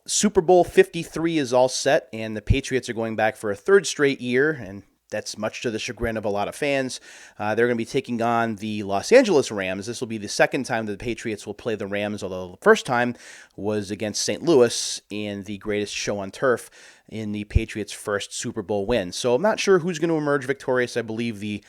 Super Bowl 53 is all set, and the Patriots are going back for a third straight year, and that's much to the chagrin of a lot of fans. They're going to be taking on the Los Angeles Rams. This will be the second time that the Patriots will play the Rams, although the first time was against St. Louis in the greatest show on turf in the Patriots' first Super Bowl win. So I'm not sure who's going to emerge victorious. I believe the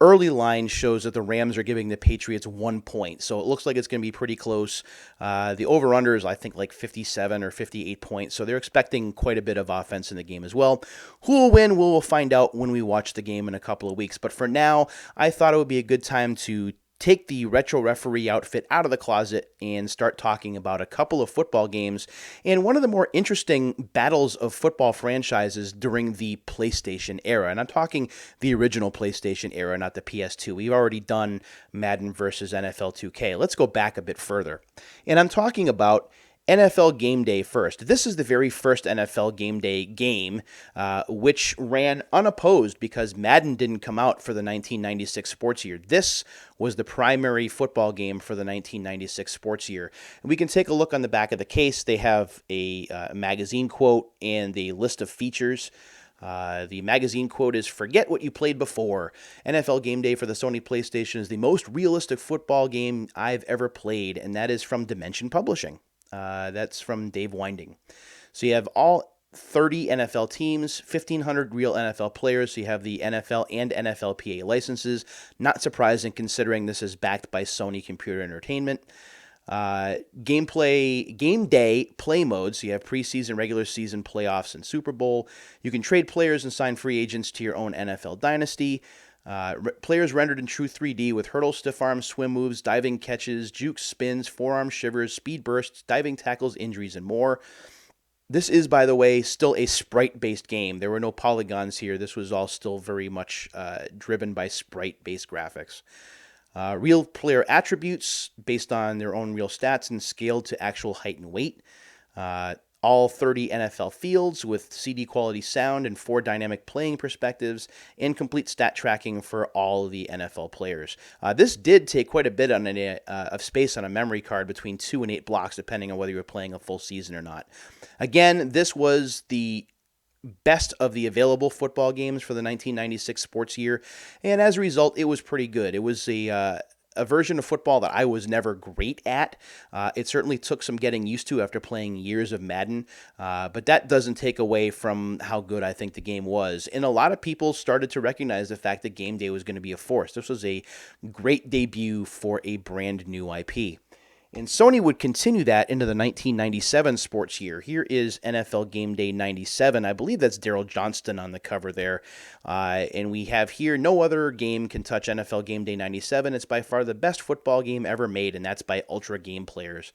early line shows that the Rams are giving the Patriots 1 point. So it looks like it's going to be pretty close. The over-under is, I think, like 57 or 58 points. So they're expecting quite a bit of offense in the game as well. Who will win? We'll find out when we watch the game in a couple of weeks. But for now, I thought it would be a good time to take the retro referee outfit out of the closet and start talking about a couple of football games and one of the more interesting battles of football franchises during the PlayStation era. And I'm talking the original PlayStation era, not the PS2. We've already done Madden versus NFL 2K. Let's go back a bit further. And I'm talking about NFL Game Day first. This is the very first NFL Game Day game, which ran unopposed because Madden didn't come out for the 1996 sports year. This was the primary football game for the 1996 sports year. And we can take a look on the back of the case. They have a magazine quote and a list of features. The magazine quote is, "Forget what you played before. NFL Game Day for the Sony PlayStation is the most realistic football game I've ever played," and that is from Dimension Publishing. That's from Dave Winding. So you have all 30 NFL teams, 1,500 real NFL players. So you have the NFL and NFLPA licenses. Not surprising considering this is backed by Sony Computer Entertainment. Game day play modes. So you have preseason, regular season, playoffs, and Super Bowl. You can trade players and sign free agents to your own NFL dynasty. Players rendered in true 3D with hurdles, stiff arms, swim moves, diving catches, jukes, spins, forearm shivers, speed bursts, diving tackles, injuries, and more. This is, by the way, still a sprite-based game. There were no polygons here. This was all still very much driven by sprite-based graphics. Real player attributes based on their own real stats and scaled to actual height and weight. All 30 NFL fields with CD quality sound and 4 dynamic playing perspectives, and complete stat tracking for all the NFL players. This did take quite a bit of space on a memory card, between 2 and 8 blocks, depending on whether you were playing a full season or not. Again, this was the best of the available football games for the 1996 sports year, and as a result, it was pretty good. It was a version of football that I was never great at. It certainly took some getting used to after playing years of Madden, but that doesn't take away from how good I think the game was. And a lot of people started to recognize the fact that Game Day was going to be a force. This was a great debut for a brand new IP. And Sony would continue that into the 1997 sports year. Here is NFL Game Day 97. I believe that's Daryl Johnston on the cover there. And we have here, no other game can touch NFL Game Day 97. It's by far the best football game ever made, and that's by Ultra Game Players.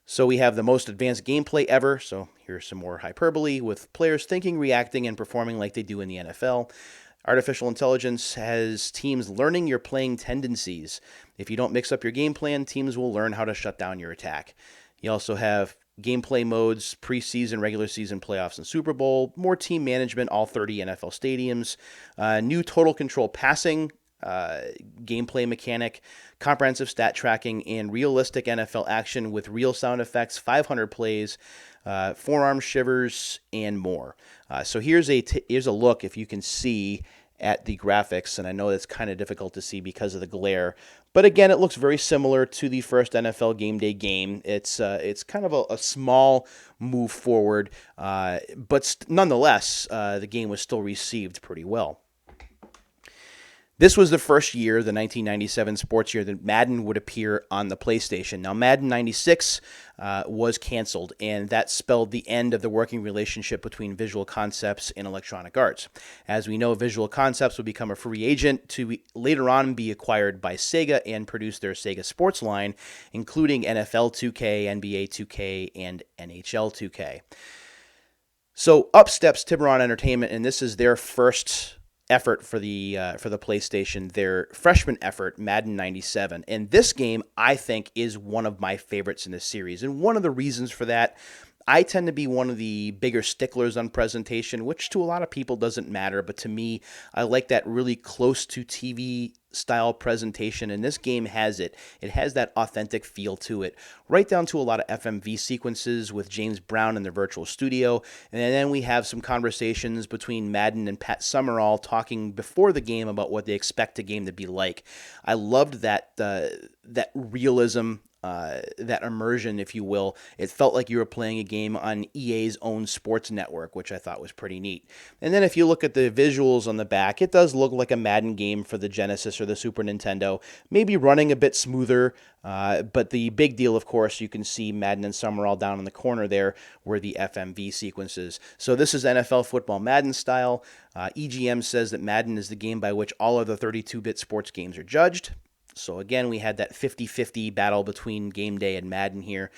So we have the most advanced gameplay ever. So here's some more hyperbole, with players thinking, reacting, and performing like they do in the NFL. Artificial intelligence has teams learning your playing tendencies. If you don't mix up your game plan, teams will learn how to shut down your attack. You also have gameplay modes, preseason, regular season, playoffs, and Super Bowl, more team management, all 30 NFL stadiums, new total control passing, gameplay mechanic, comprehensive stat tracking, and realistic NFL action with real sound effects, 500 plays, forearm shivers, and more. So here's a look, if you can see, at the graphics, and I know it's kind of difficult to see because of the glare, but again, it looks very similar to the first NFL Game Day game. It's kind of a small move forward, but nonetheless, the game was still received pretty well. This was the first year, the 1997 sports year, that Madden would appear on the PlayStation. Now, Madden 96 was canceled, and that spelled the end of the working relationship between Visual Concepts and Electronic Arts. As we know, Visual Concepts would become a free agent to later on be acquired by Sega and produce their Sega Sports line, including NFL 2K, NBA 2K, and NHL 2K. So up steps Tiburon Entertainment, and this is their first effort for the PlayStation, their freshman effort, Madden 97. And this game, I think, is one of my favorites in this series. And one of the reasons for that, I tend to be one of the bigger sticklers on presentation, which to a lot of people doesn't matter, but to me, I like that really close to TV style presentation, and this game has it. It has that authentic feel to it, right down to a lot of FMV sequences with James Brown in the virtual studio, and then we have some conversations between Madden and Pat Summerall talking before the game about what they expect the game to be like. I loved that realism, that immersion, if you will. It felt like you were playing a game on EA's own sports network, which I thought was pretty neat. And then if you look at the visuals on the back, it does look like a Madden game for the Genesis or the Super Nintendo, maybe running a bit smoother, but the big deal, of course, you can see Madden and Summerall down in the corner there were the FMV sequences. So this is NFL Football Madden style. EGM says that Madden is the game by which all of the 32-bit sports games are judged. So again, we had that 50-50 battle between Game Day and Madden here.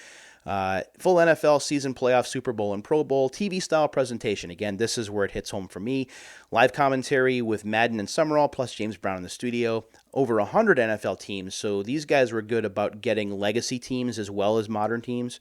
Full NFL season, playoff, Super Bowl, and Pro Bowl, TV-style presentation. Again, this is where it hits home for me. Live commentary with Madden and Summerall, plus James Brown in the studio. Over 100 NFL teams, so these guys were good about getting legacy teams as well as modern teams.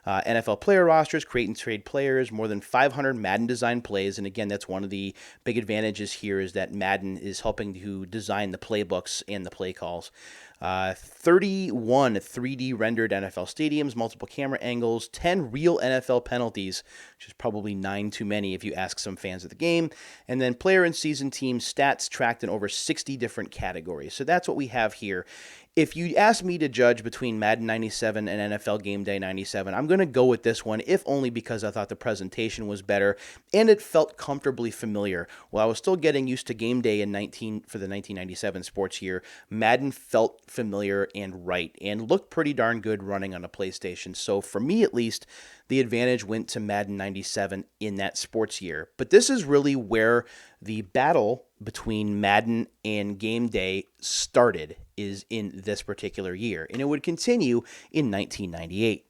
NFL player rosters, create and trade players, more than 500 Madden design plays, and again, that's one of the big advantages here is that Madden is helping to design the playbooks and the play calls. 31 3D rendered NFL stadiums, multiple camera angles, 10 real NFL penalties, which is probably 9 too many if you ask some fans of the game, and then player and season team stats tracked in over 60 different categories. So that's what we have here. If you ask me to judge between Madden 97 and NFL Game Day 97, I'm going to go with this one, if only because I thought the presentation was better and it felt comfortably familiar. While I was still getting used to Game Day for the 1997 sports year, Madden felt familiar and right and looked pretty darn good running on a PlayStation. So for me at least, the advantage went to Madden 97 in that sports year. But this is really where the battle between Madden and Game Day started, is in this particular year. And it would continue in 1998.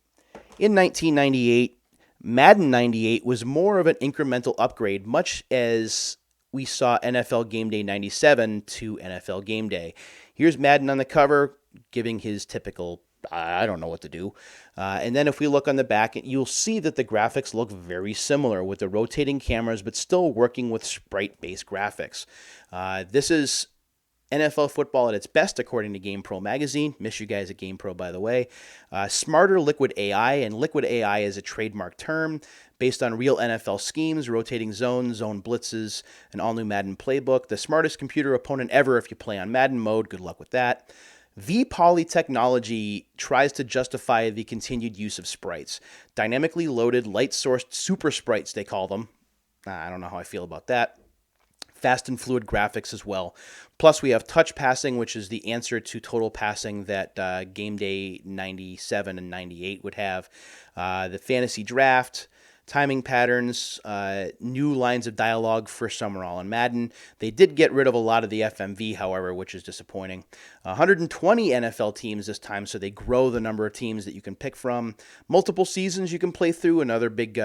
In 1998, Madden 98 was more of an incremental upgrade, much as we saw NFL Game Day 97 to NFL Game Day. Here's Madden on the cover, giving his typical I don't know what to do. And then if we look on the back, you'll see that the graphics look very similar with the rotating cameras, but still working with sprite-based graphics. This is NFL football at its best, according to GamePro magazine. Miss you guys at GamePro, by the way. Smarter Liquid AI, and Liquid AI is a trademark term based on real NFL schemes, rotating zones, zone blitzes, an all-new Madden playbook. The smartest computer opponent ever if you play on Madden mode. Good luck with that. V-Poly technology tries to justify the continued use of sprites. Dynamically loaded, light-sourced super sprites, they call them. I don't know how I feel about that. Fast and fluid graphics as well. Plus, we have touch passing, which is the answer to total passing that Game Day 97 and 98 would have. The fantasy draft, timing patterns, new lines of dialogue for Summerall and Madden. They did get rid of a lot of the FMV, however, which is disappointing. 120 NFL teams this time, so they grow the number of teams that you can pick from. Multiple seasons you can play through, another big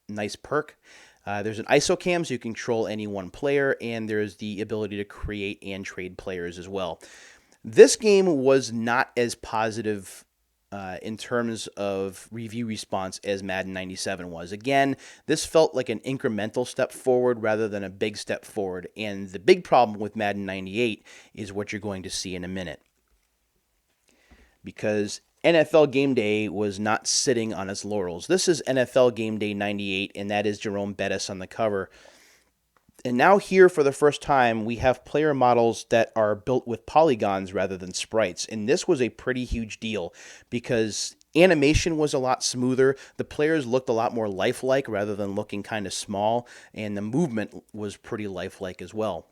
nice perk. There's an ISO cam, so you can control any one player, and there's the ability to create and trade players as well. This game was not as positive in terms of review response as Madden 97 was. Again, this felt like an incremental step forward rather than a big step forward, and the big problem with Madden 98 is what you're going to see in a minute. Because NFL Game Day was not sitting on its laurels. This is NFL Game Day 98, and that is Jerome Bettis on the cover. And now here, for the first time, we have player models that are built with polygons rather than sprites. And this was a pretty huge deal because animation was a lot smoother. The players looked a lot more lifelike rather than looking kind of small. And the movement was pretty lifelike as well.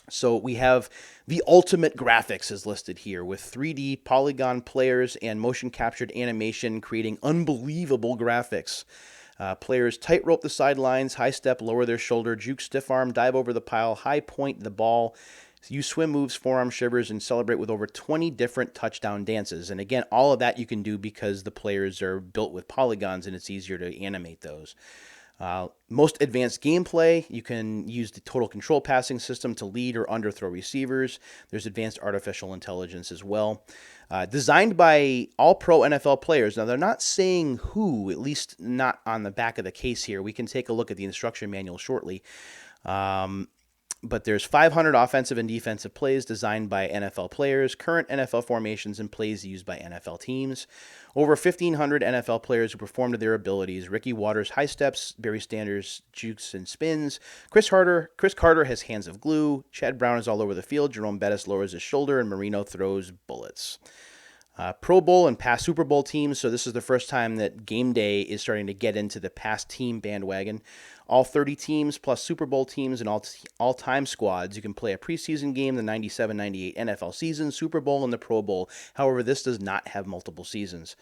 So we have the ultimate graphics is listed here with 3D polygon players and motion captured animation creating unbelievable graphics. Players tightrope the sidelines, high step, lower their shoulder, juke, stiff arm, dive over the pile, high point the ball, use swim moves, forearm shivers, and celebrate with over 20 different touchdown dances. And again, all of that you can do because the players are built with polygons and it's easier to animate those. Most advanced gameplay, you can use the total control passing system to lead or underthrow receivers. There's advanced artificial intelligence as well. Designed by all-pro NFL players. Now, they're not saying who, at least not on the back of the case here. We can take a look at the instruction manual shortly. But there's 500 offensive and defensive plays designed by NFL players, current NFL formations, and plays used by NFL teams. Over 1,500 NFL players who performed to their abilities. Ricky Watters high steps, Barry Sanders jukes and spins. Chris Carter has hands of glue. Chad Brown is all over the field. Jerome Bettis lowers his shoulder, and Marino throws bullets. Pro Bowl and past Super Bowl teams. So this is the first time that game day is starting to get into the past team bandwagon. All 30 teams plus Super Bowl teams and all-time squads. You can play a preseason game, the 97-98 NFL season, Super Bowl, and the Pro Bowl. However, this does not have multiple seasons.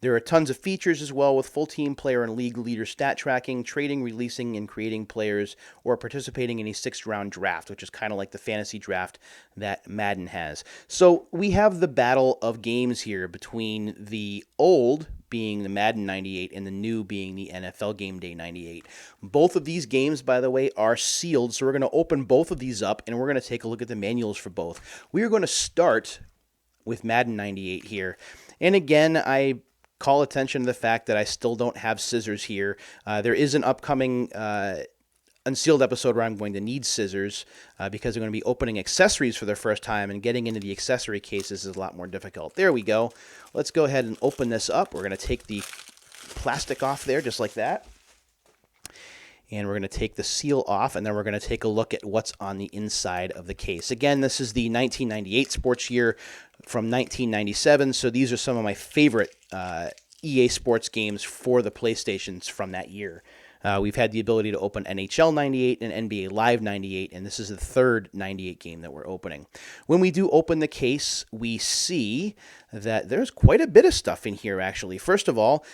There are tons of features as well, with full team player and league leader stat tracking, trading, releasing, and creating players, or participating in a 6th-round draft, which is kind of like the fantasy draft that Madden has. So we have the battle of games here between the old being the Madden 98 and the new being the NFL Game Day 98. Both of these games, by the way, are sealed, so we're going to open both of these up, and we're going to take a look at the manuals for both. We are going to start with Madden 98 here. And again, I call attention to the fact that I still don't have scissors here. There is an upcoming Unsealed episode where I'm going to need scissors because I'm going to be opening accessories for the first time, and getting into the accessory cases is a lot more difficult. There we go. Let's go ahead and open this up. We're going to take the plastic off there just like that. And we're going to take the seal off, and then we're going to take a look at what's on the inside of the case. Again, this is the 1998 sports year from 1997, so these are some of my favorite EA Sports games for the PlayStations from that year. We've had the ability to open NHL 98 and NBA Live 98, and this is the third 98 game that we're opening. When we do open the case, we see that there's quite a bit of stuff in here, actually. First of all,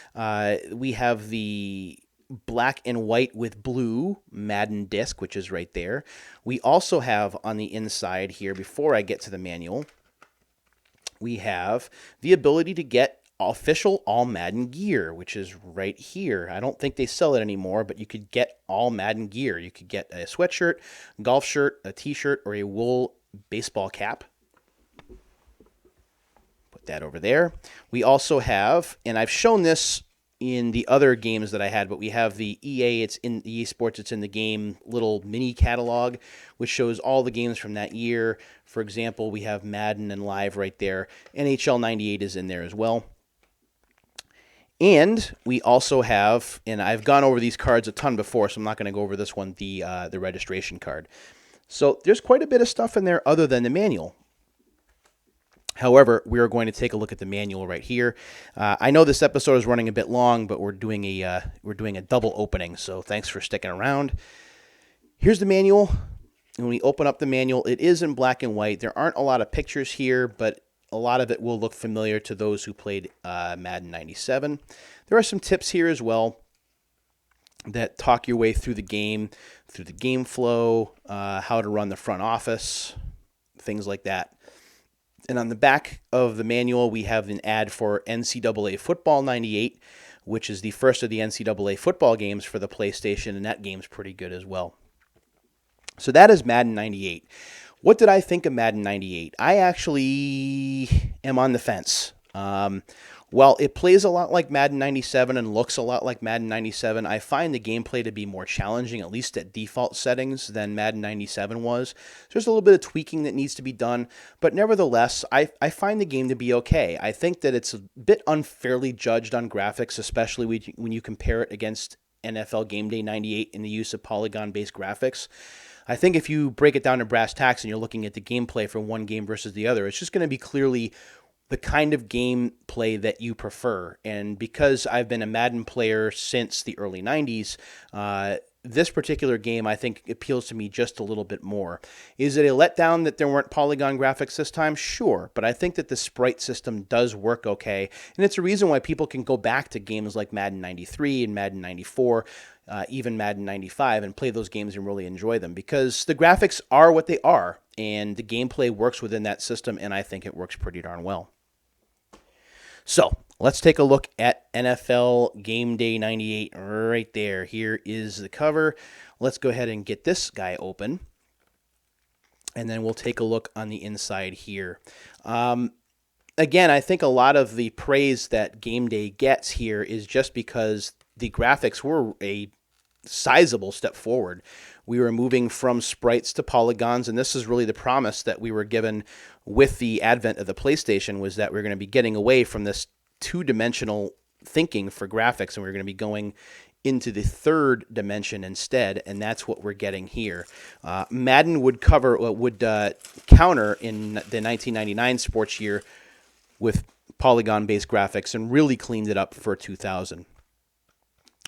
we have the black and white with blue Madden disc, which is right there. We also have on the inside here, before I get to the manual, we have the ability to get official All Madden gear, which is right here. I don't think they sell it anymore, but you could get All Madden gear. You could get a sweatshirt, golf shirt, a t-shirt, or a wool baseball cap. Put that over there. We also have, and I've shown this in the other games that I had, but we have the EA, it's in EA Sports, it's in the game little mini catalog, which shows all the games from that year. For example, we have Madden and Live right there. NHL 98 is in there as well. And we also have, and I've gone over these cards a ton before, so I'm not going to go over this one, the registration card. So there's quite a bit of stuff in there other than the manual. However, we are going to take a look at the manual right here. I know this episode is running a bit long, but we're doing a double opening, so thanks for sticking around. Here's the manual. When we open up the manual, it is in black and white. There aren't a lot of pictures here, but a lot of it will look familiar to those who played Madden 97. There are some tips here as well that talk your way through the game flow, how to run the front office, things like that. And on the back of the manual, we have an ad for NCAA Football 98, which is the first of the NCAA football games for the PlayStation, and that game's pretty good as well. So that is Madden 98. What did I think of Madden 98? I actually am on the fence. While it plays a lot like Madden 97 and looks a lot like Madden 97, I find the gameplay to be more challenging, at least at default settings, than Madden 97 was. So there's a little bit of tweaking that needs to be done, but nevertheless, I find the game to be okay. I think that it's a bit unfairly judged on graphics, especially when you compare it against NFL Game Day 98 in the use of polygon-based graphics. I think if you break it down to brass tacks and you're looking at the gameplay for one game versus the other, it's just going to be clearly the kind of gameplay that you prefer. And because I've been a Madden player since the early 90s, this particular game, I think, appeals to me just a little bit more. Is it a letdown that there weren't polygon graphics this time? Sure, but I think that the sprite system does work okay, and it's a reason why people can go back to games like Madden 93 and Madden 94, even Madden 95, and play those games and really enjoy them, because the graphics are what they are, and the gameplay works within that system, and I think it works pretty darn well. So let's take a look at NFL Game Day 98 right there. Here is the cover. Let's go ahead and get this guy open. And then we'll take a look on the inside here. Again, I think a lot of the praise that Game Day gets here is just because the graphics were a sizable step forward. We were moving from sprites to polygons, and this is really the promise that we were given with the advent of the PlayStation, was that we're going to be getting away from this two-dimensional thinking for graphics, and we're going to be going into the third dimension instead, and that's what we're getting here. Madden would counter in the 1999 sports year with polygon-based graphics and really cleaned it up for 2000.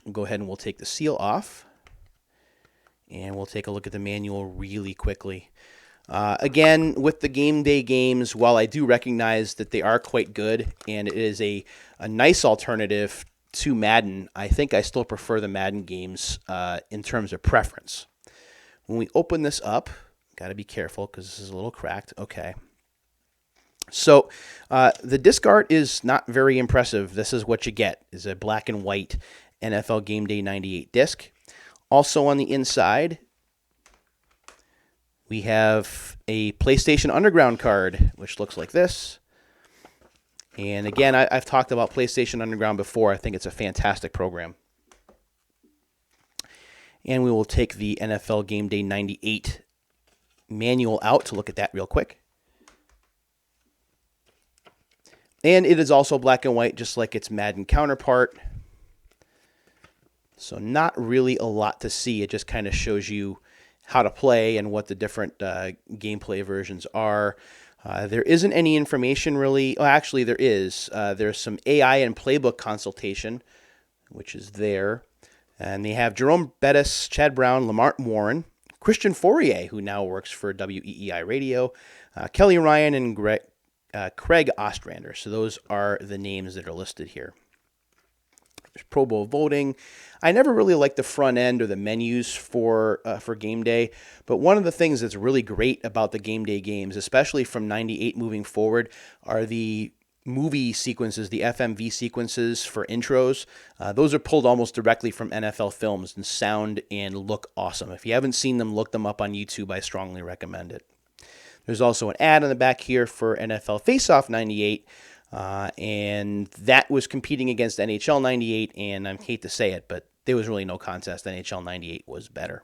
We'll go ahead and we'll take the seal off, and we'll take a look at the manual really quickly. Again, with the Game Day games, while I do recognize that they are quite good and it is a nice alternative to Madden, I think I still prefer the Madden games in terms of preference. When we open this up, got to be careful because this is a little cracked. Okay. So the disc art is not very impressive. This is what you get, is a black and white NFL Game Day 98 disc. Also on the inside, we have a PlayStation Underground card, which looks like this. And again, I've talked about PlayStation Underground before. I think it's a fantastic program. And we will take the NFL Game Day 98 manual out to look at that real quick. And it is also black and white, just like its Madden counterpart. So not really a lot to see. It just kind of shows you how to play and what the different gameplay versions are. There isn't any information really. Well, actually, there is. There's some AI and playbook consultation, which is there. And they have Jerome Bettis, Chad Brown, Lamar Warren, Christian Fourier, who now works for WEEI Radio, Kelly Ryan, and Craig Ostrander. So those are the names that are listed here. There's Pro Bowl voting. I never really liked the front end or the menus for Game Day, but one of the things that's really great about the Game Day games, especially from 98 moving forward, are the movie sequences, the FMV sequences for intros. Those are pulled almost directly from NFL films and sound and look awesome. If you haven't seen them, look them up on YouTube. I strongly recommend it. There's also an ad on the back here for NFL Face-Off 98, and that was competing against NHL 98, and I hate to say it, but there was really no contest. NHL 98 was better.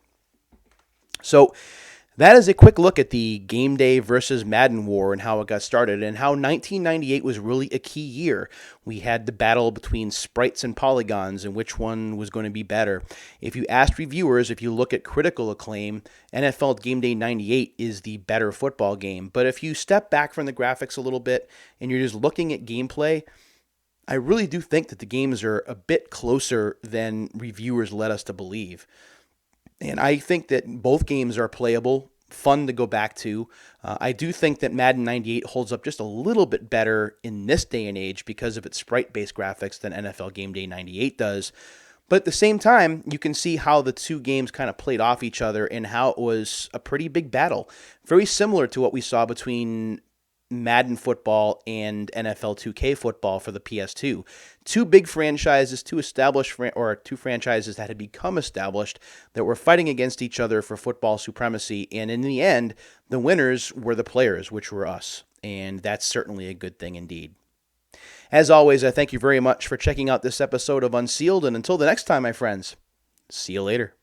So that is a quick look at the Game Day versus Madden war and how it got started and how 1998 was really a key year. We had the battle between sprites and polygons and which one was going to be better. If you asked reviewers, if you look at critical acclaim, NFL Game Day 98 is the better football game. But if you step back from the graphics a little bit and you're just looking at gameplay, I really do think that the games are a bit closer than reviewers led us to believe. And I think that both games are playable, fun to go back to. I do think that Madden 98 holds up just a little bit better in this day and age because of its sprite-based graphics than NFL Game Day 98 does. But at the same time, you can see how the two games kind of played off each other and how it was a pretty big battle. Very similar to what we saw between Madden football and NFL 2K football for the PS2. Two big franchises, two franchises that had become established that were fighting against each other for football supremacy. And in the end, the winners were the players, which were us. And that's certainly a good thing indeed. As always, I thank you very much for checking out this episode of Unsealed. And until the next time, my friends, see you later.